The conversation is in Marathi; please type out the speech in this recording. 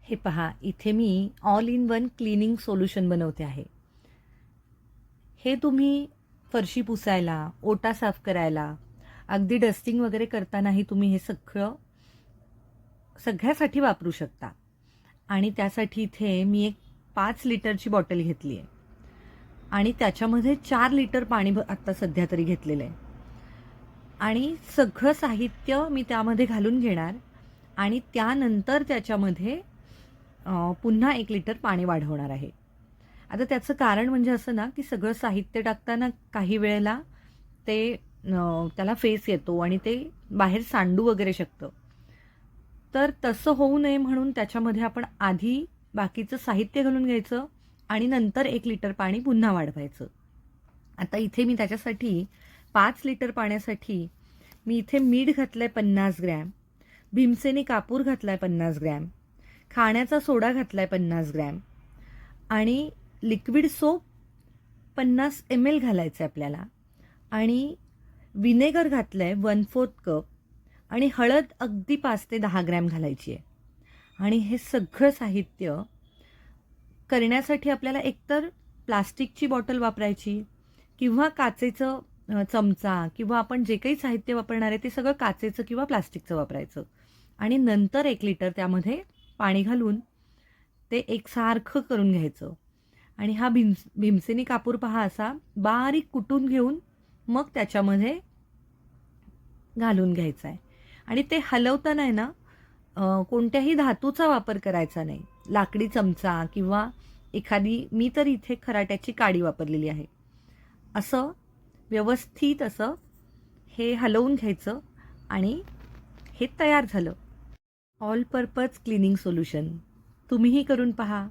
हे पहा, इथे मी all in one cleaning solution बनवते आहे. हे तुम्ही फरशी पुसायला, ओटा साफ करायला, अगदी डस्टिंग वगैरे करतानाही तुम्ही हे सगळ्यासाठी वापरू शकता. आणि त्यासाठी इथे मी एक 5 लिटरची बॉटल घेतली आहे आणि त्याच्यामध्ये 4 लिटर पाणी आत्ता सध्या तरी घेतलेलं आहे. आणि सगळं साहित्य मी त्यामध्ये घालून घेणार आणि त्यानंतर त्याच्यामध्ये पुन्हा 1 लिटर पाणी वाढवणार आहे. आता त्याचं कारण म्हणजे असं ना, की सगळं साहित्य टाकताना काही वेळेला ते त्याला फेस येतो आणि ते बाहेर सांडू वगैरे शकतं. तर तसं होऊ नये म्हणून त्याच्यामध्ये आपण आधी बाकीचं साहित्य घालून घ्यायचं आणि नंतर 1 लिटर पाणी पुन्हा वाढवायचं. आता इथे मी त्याच्यासाठी 5 लिटर पाण्यासाठी मी इथे मीठ घातलंय 50 ग्रॅम, भीमसेनी कापूर घातलाय 50 ग्रॅम, खाण्याचा सोडा घातलाय 50 ग्रॅम आणि लिक्विड सोप 50 ml घालायचं आहे आपल्याला आणि विनेगर घातलंय 1/4 कप आणि हळद अगदी 5 ते 10 ग्रॅम घालायची आहे. आणि हे सगळं साहित्य करण्यासाठी आपल्याला एकतर प्लास्टिकची बॉटल वापरायची किंवा काचेचं चमचा किंवा आपण जे काही साहित्य वापरणार आहे ते सगळं काचेचं किंवा प्लास्टिकचं वापरायचं आणि नंतर 1 लिटर त्यामध्ये पाणी घालून ते एकसारखं करून घ्यायचं. आणि हा भीमसेनी कापूर पहा असा बारीक कुटून घेऊन मग त्याच्यामध्ये घालून घ्यायचा आहे. आणि ते हलवताना आहे ना, कोणत्याही धातूचा वापर करायचा नाही. लाकडी चमचा किंवा एखादी, मी तर इथे खराट्याची काडी वापरलेली आहे. असं व्यवस्थित असं हे हलवून घ्यायचं आणि हे तयार झालं ऑल पर्पज क्लिनिंग सोल्युशन. तुम्हीही करून पहा.